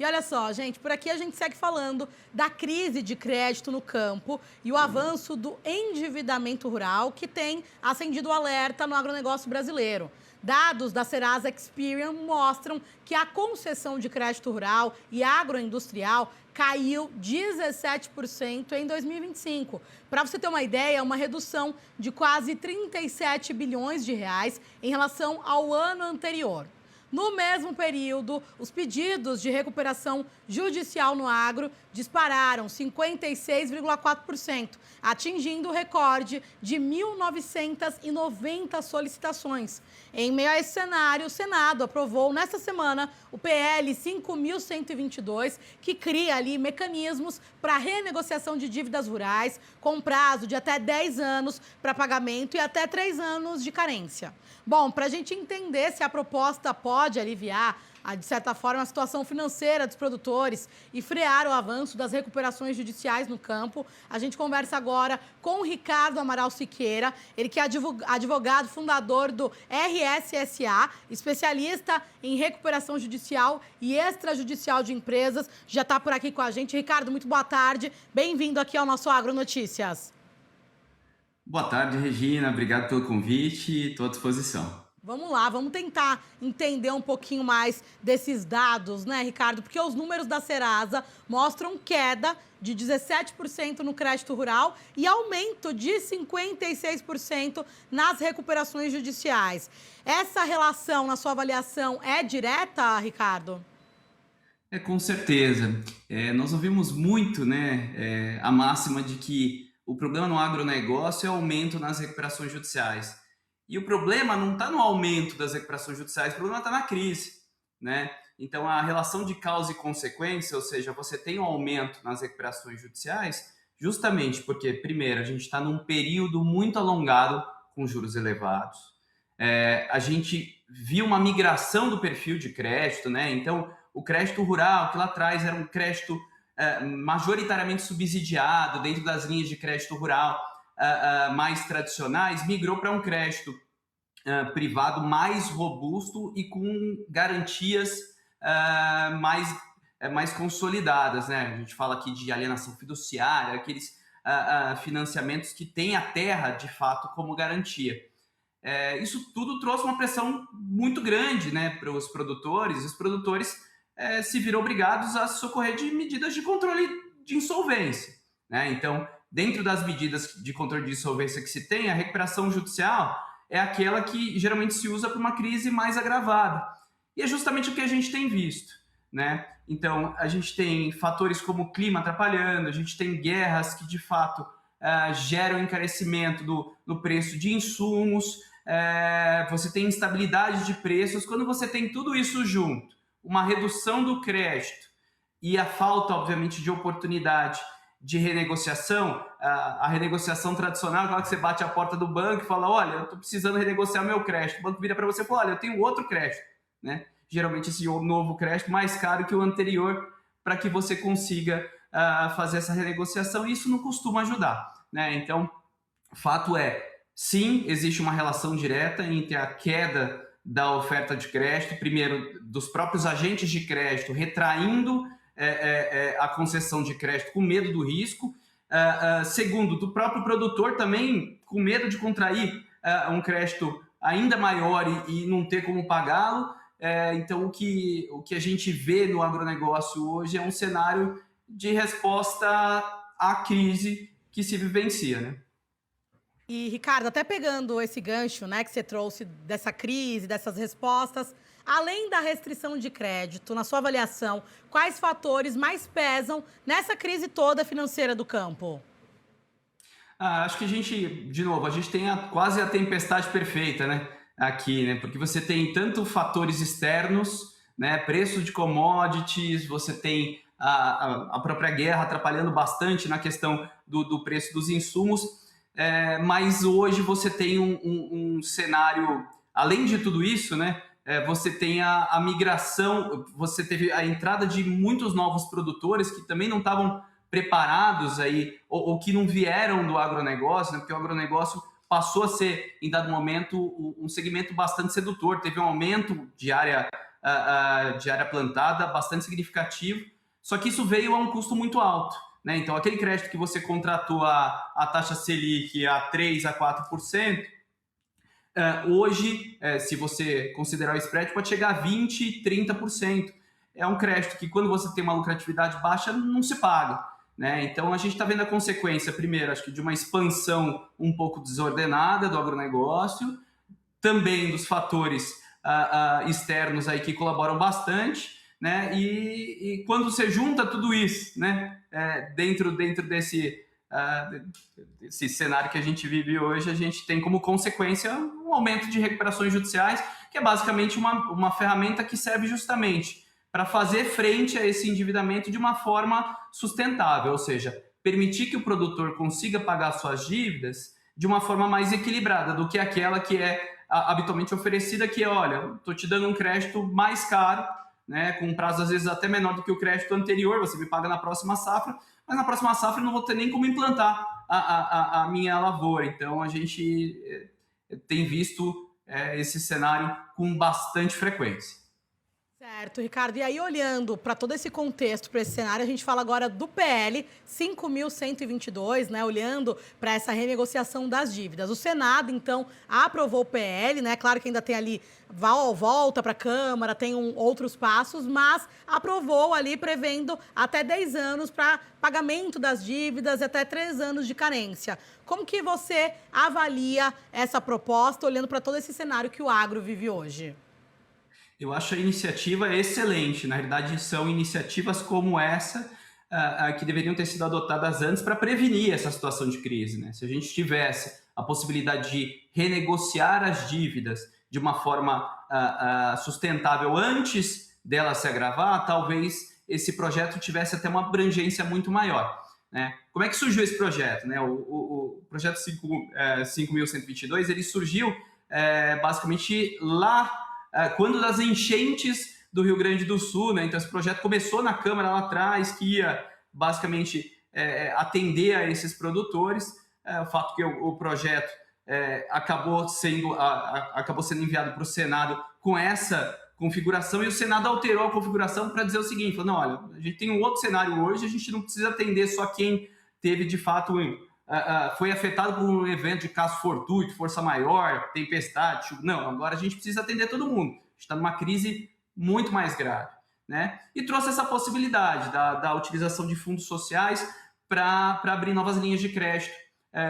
E olha só, gente, por aqui a gente segue falando da crise de crédito no campo e o avanço do endividamento rural que tem acendido o alerta no agronegócio brasileiro. Dados da Serasa Experian mostram que a concessão de crédito rural e agroindustrial caiu 17% em 2025. Para você ter uma ideia, uma redução de quase 37 bilhões de reais em relação ao ano anterior. No mesmo período, os pedidos de recuperação judicial no agro dispararam 56,4%, atingindo o recorde de 1.990 solicitações. Em meio a esse cenário, o Senado aprovou nesta semana o PL 5.122, que cria ali mecanismos para renegociação de dívidas rurais com prazo de até 10 anos para pagamento e até 3 anos de carência. Bom, para a gente entender se a proposta pode aliviar, de certa forma, a situação financeira dos produtores e frear o avanço das recuperações judiciais no campo, a gente conversa agora com o Ricardo Amaral Siqueira, ele que é advogado fundador do RSSA, especialista em recuperação judicial e extrajudicial de empresas, já está por aqui com a gente. Ricardo, muito boa tarde, bem-vindo aqui ao nosso Agronotícias. Boa tarde, Regina. Obrigado pelo convite. Estou à disposição. Vamos lá, vamos tentar entender um pouquinho mais desses dados, né, Ricardo? Porque os números da Serasa mostram queda de 17% no crédito rural e aumento de 56% nas recuperações judiciais. Essa relação, na sua avaliação, é direta, Ricardo? Com certeza. Nós ouvimos muito, né, a máxima de que o problema no agronegócio é o aumento nas recuperações judiciais. E o problema não está no aumento das recuperações judiciais, o problema está na crise, né? Então, a relação de causa e consequência, ou seja, você tem um aumento nas recuperações judiciais, justamente porque, primeiro, a gente está num período muito alongado com juros elevados. A gente viu uma migração do perfil de crédito, né? Então, o crédito rural, que lá atrás era um crédito majoritariamente subsidiado dentro das linhas de crédito rural mais tradicionais, migrou para um crédito privado mais robusto e com garantias mais consolidadas, né? A gente fala aqui de alienação fiduciária, aqueles financiamentos que têm a terra, de fato, como garantia. Isso tudo trouxe uma pressão muito grande, né, para os produtores. Os produtores se viram obrigados a socorrer de medidas de controle de insolvência, né? Então, dentro das medidas de controle de insolvência que se tem, a recuperação judicial é aquela que geralmente se usa para uma crise mais agravada. E é justamente o que a gente tem visto, né? Então, a gente tem fatores como o clima atrapalhando, a gente tem guerras que, de fato, geram encarecimento do preço de insumos, você tem instabilidade de preços. Quando você tem tudo isso junto, uma redução do crédito e a falta, obviamente, de oportunidade de renegociação, a renegociação tradicional, aquela que você bate a porta do banco e fala, olha, eu estou precisando renegociar meu crédito. O banco vira para você e fala, olha, eu tenho outro crédito, né? Geralmente esse novo crédito mais caro que o anterior, para que você consiga fazer essa renegociação, e isso não costuma ajudar, né? Então, fato é, sim, existe uma relação direta entre a queda da oferta de crédito, primeiro, dos próprios agentes de crédito retraindo a concessão de crédito com medo do risco, segundo, do próprio produtor também com medo de contrair um crédito ainda maior e não ter como pagá-lo. Então, o que a gente vê no agronegócio hoje é um cenário de resposta à crise que se vivencia, né? E, Ricardo, até pegando esse gancho, né, que você trouxe dessa crise, dessas respostas, além da restrição de crédito, na sua avaliação, quais fatores mais pesam nessa crise toda financeira do campo? Acho que a gente tem quase a tempestade perfeita, né, aqui, né, porque você tem tanto fatores externos, né, preço de commodities, você tem a própria guerra atrapalhando bastante na questão do preço dos insumos. Mas hoje você tem um cenário, além de tudo isso, né? Você tem a migração, você teve a entrada de muitos novos produtores que também não estavam preparados aí, ou que não vieram do agronegócio, né? Porque o agronegócio passou a ser, em dado momento, um segmento bastante sedutor, teve um aumento de área de área plantada bastante significativo, só que isso veio a um custo muito alto, né? Então, aquele crédito que você contratou a taxa Selic a 3% a 4%, hoje, se você considerar o spread, pode chegar a 20%, 30%. É um crédito que, quando você tem uma lucratividade baixa, não se paga, né? Então, a gente está vendo a consequência, primeiro, acho que de uma expansão um pouco desordenada do agronegócio, também dos fatores externos aí que colaboram bastante, né? E quando você junta tudo isso, né, dentro desse cenário que a gente vive hoje, a gente tem como consequência um aumento de recuperações judiciais, que é basicamente uma ferramenta que serve justamente para fazer frente a esse endividamento de uma forma sustentável, ou seja, permitir que o produtor consiga pagar suas dívidas de uma forma mais equilibrada do que aquela que é habitualmente oferecida, que é, olha, estou te dando um crédito mais caro, né, com um prazo às vezes até menor do que o crédito anterior, você me paga na próxima safra, mas na próxima safra eu não vou ter nem como implantar a minha lavoura. Então, a gente tem visto esse cenário com bastante frequência. Certo, Ricardo. E aí, olhando para todo esse contexto, para esse cenário, a gente fala agora do PL 5.122, né? Olhando para essa renegociação das dívidas. O Senado, então, aprovou o PL, né? Claro que ainda tem ali, volta para a Câmara, tem outros passos, mas aprovou ali, prevendo até 10 anos para pagamento das dívidas e até 3 anos de carência. Como que você avalia essa proposta, olhando para todo esse cenário que o agro vive hoje? Eu acho a iniciativa excelente. Na realidade, são iniciativas como essa que deveriam ter sido adotadas antes para prevenir essa situação de crise, né? Se a gente tivesse a possibilidade de renegociar as dívidas de uma forma sustentável antes dela se agravar, talvez esse projeto tivesse até uma abrangência muito maior, né? Como é que surgiu esse projeto, né? O projeto 5.122, ele surgiu basicamente lá quando das enchentes do Rio Grande do Sul, né? Então esse projeto começou na Câmara lá atrás, que ia basicamente atender a esses produtores. O fato que o projeto acabou sendo enviado para o Senado com essa configuração, e o Senado alterou a configuração para dizer o seguinte: falou, não, olha, a gente tem um outro cenário hoje, a gente não precisa atender só quem teve de fato foi afetado por um evento de caso fortuito, força maior, tempestade, chuva. Não, agora a gente precisa atender todo mundo. A gente está numa crise muito mais grave, né? E trouxe essa possibilidade da utilização de fundos sociais para abrir novas linhas de crédito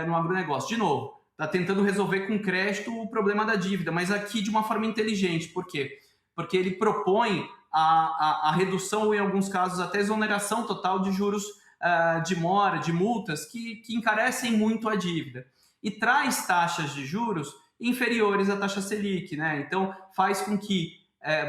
no agronegócio. De novo, está tentando resolver com crédito o problema da dívida, mas aqui de uma forma inteligente. Por quê? Porque ele propõe a redução, ou em alguns casos até exoneração total de juros de mora, de multas, que encarecem muito a dívida, e traz taxas de juros inferiores à taxa Selic, né? Então faz com que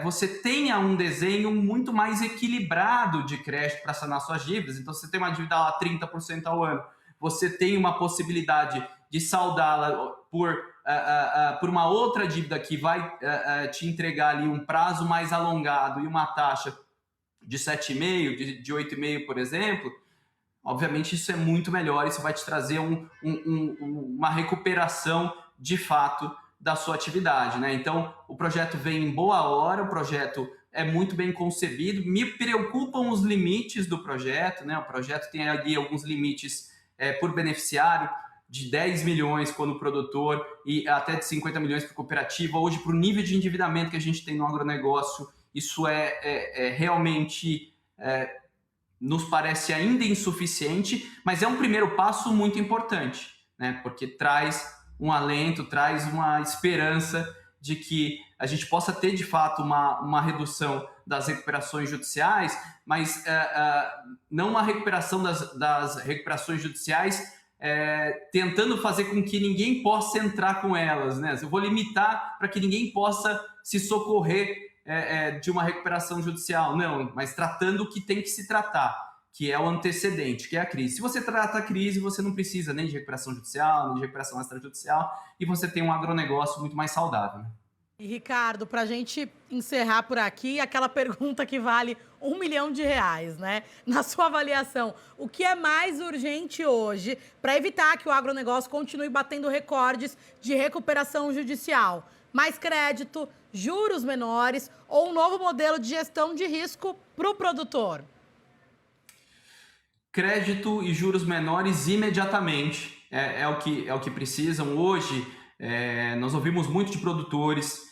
você tenha um desenho muito mais equilibrado de crédito para sanar suas dívidas. Então, se você tem uma dívida lá 30% ao ano, você tem uma possibilidade de saldá-la por uma outra dívida que vai te entregar ali um prazo mais alongado e uma taxa de 7,5%, de 8,5%, por exemplo. Obviamente isso é muito melhor, isso vai te trazer uma recuperação de fato da sua atividade, né? Então o projeto vem em boa hora, o projeto é muito bem concebido. Me preocupam os limites do projeto, né? O projeto tem ali alguns limites por beneficiário, de 10 milhões quando o produtor e até de 50 milhões para a cooperativa. Hoje, para o nível de endividamento que a gente tem no agronegócio, isso realmente nos parece ainda insuficiente, mas é um primeiro passo muito importante, né? Porque traz um alento, traz uma esperança de que a gente possa ter, de fato, uma redução das recuperações judiciais, mas não uma recuperação das recuperações judiciais tentando fazer com que ninguém possa entrar com elas, né? Eu vou limitar para que ninguém possa se socorrer de uma recuperação judicial, não, mas tratando o que tem que se tratar, que é o antecedente, que é a crise. Se você trata a crise, você não precisa nem de recuperação judicial, nem de recuperação extrajudicial, e você tem um agronegócio muito mais saudável, né? E, Ricardo, para a gente encerrar por aqui, aquela pergunta que vale R$1 milhão, né? Na sua avaliação, o que é mais urgente hoje para evitar que o agronegócio continue batendo recordes de recuperação judicial? Mais crédito, juros menores ou um novo modelo de gestão de risco para o produtor? Crédito e juros menores imediatamente é o que precisam. Hoje, nós ouvimos muito de produtores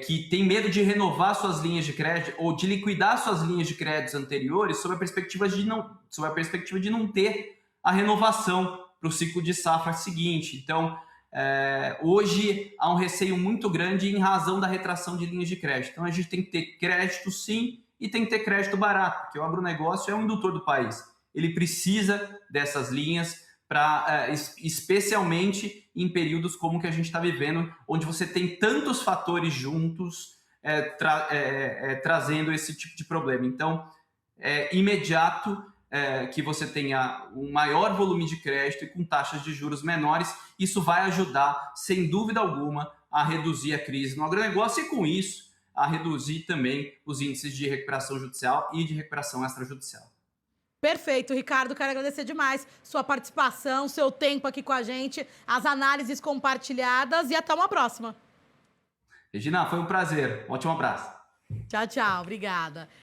que têm medo de renovar suas linhas de crédito ou de liquidar suas linhas de créditos anteriores sob a perspectiva de não ter a renovação para o ciclo de safra seguinte. Então, hoje há um receio muito grande em razão da retração de linhas de crédito. Então, a gente tem que ter crédito sim e tem que ter crédito barato, porque o agronegócio é um indutor do país. Ele precisa dessas linhas especialmente em períodos como o que a gente está vivendo, onde você tem tantos fatores juntos trazendo esse tipo de problema. Então, é imediato que você tenha um maior volume de crédito e com taxas de juros menores. Isso vai ajudar, sem dúvida alguma, a reduzir a crise no agronegócio e, com isso, a reduzir também os índices de recuperação judicial e de recuperação extrajudicial. Perfeito, Ricardo. Quero agradecer demais sua participação, seu tempo aqui com a gente, as análises compartilhadas e até uma próxima. Regina, foi um prazer. Um ótimo abraço. Tchau, tchau. Obrigada.